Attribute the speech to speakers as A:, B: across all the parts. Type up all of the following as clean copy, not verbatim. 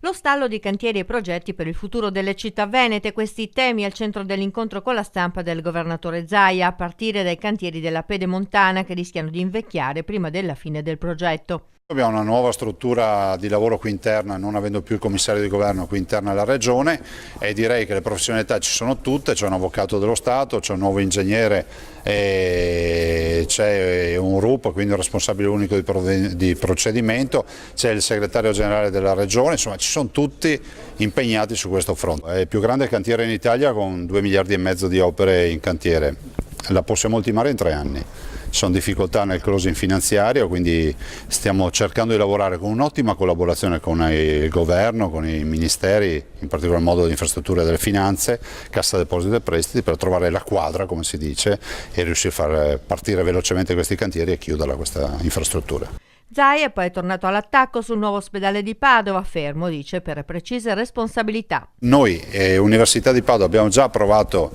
A: Lo stallo di cantieri e progetti per il futuro delle città venete, questi temi al centro dell'incontro con la stampa del governatore Zaia, a partire dai cantieri della Pedemontana che rischiano di invecchiare prima della fine del progetto.
B: Abbiamo una nuova struttura di lavoro qui interna, non avendo più il commissario di governo qui interna alla regione, e direi che le professionalità ci sono tutte, c'è un avvocato dello Stato, c'è un nuovo ingegnere, c'è un RUP, quindi un responsabile unico di procedimento, c'è il segretario generale della regione, insomma ci sono tutti impegnati su questo fronte. È il più grande cantiere in Italia con 2,5 miliardi di opere in cantiere, la possiamo ultimare in 3 anni. Ci sono difficoltà nel closing finanziario, quindi stiamo cercando di lavorare con un'ottima collaborazione con il governo, con i ministeri, in particolar modo di infrastrutture e delle finanze, Cassa Depositi e Prestiti, per trovare la quadra, come si dice, e riuscire a far partire velocemente questi cantieri e chiuderla questa infrastruttura.
A: Zaia poi è tornato all'attacco sul nuovo ospedale di Padova, fermo, dice, per precise responsabilità.
B: Noi, Università di Padova, abbiamo già approvato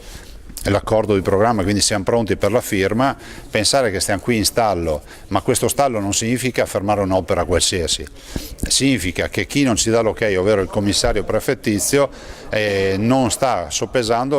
B: l'accordo di programma, quindi siamo pronti per la firma. Pensare che stiamo qui in stallo, ma questo stallo non significa fermare un'opera qualsiasi, significa che chi non ci dà l'ok, ovvero il commissario prefettizio, non sta soppesando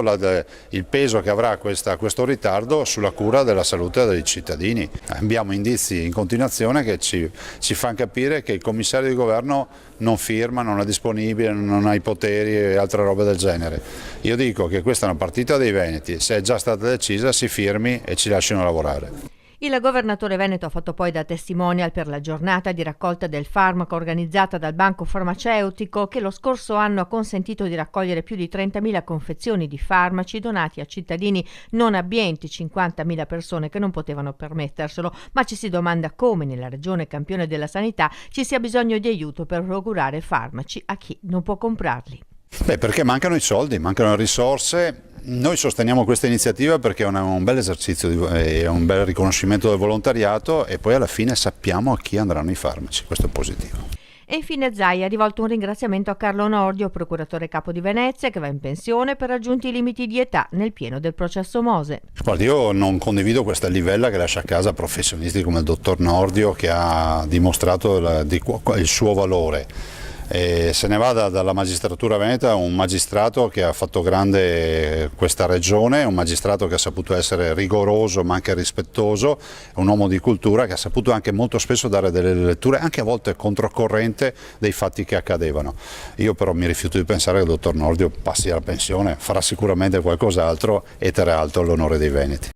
B: il peso che avrà questo ritardo sulla cura della salute dei cittadini. Abbiamo indizi in continuazione che ci fanno capire che il commissario di governo non firma, non è disponibile, non ha i poteri e altre robe del genere. Io dico che questa è una partita dei veneti, se è già stata decisa si firmi e ci lasciano lavorare.
A: Il governatore veneto ha fatto poi da testimonial per la giornata di raccolta del farmaco organizzata dal Banco Farmaceutico, che lo scorso anno ha consentito di raccogliere più di 30.000 confezioni di farmaci donati a cittadini non abbienti, 50.000 persone che non potevano permetterselo, ma ci si domanda come nella regione campione della sanità ci sia bisogno di aiuto per procurare farmaci a chi non può comprarli.
B: Perché mancano i soldi, mancano le risorse. Noi sosteniamo questa iniziativa perché è un bel esercizio, è un bel riconoscimento del volontariato, e poi alla fine sappiamo a chi andranno i farmaci, questo è positivo.
A: E infine Zaia ha rivolto un ringraziamento a Carlo Nordio, procuratore capo di Venezia, che va in pensione per raggiunti i limiti di età nel pieno del processo Mose.
B: Guarda, io non condivido questa livella che lascia a casa professionisti come il dottor Nordio, che ha dimostrato il suo valore. Se ne va dalla magistratura veneta un magistrato che ha fatto grande questa regione, un magistrato che ha saputo essere rigoroso ma anche rispettoso, un uomo di cultura che ha saputo anche molto spesso dare delle letture anche a volte controcorrente dei fatti che accadevano. Io però mi rifiuto di pensare che il dottor Nordio passi alla pensione, farà sicuramente qualcos'altro e terrà alto l'onore dei veneti.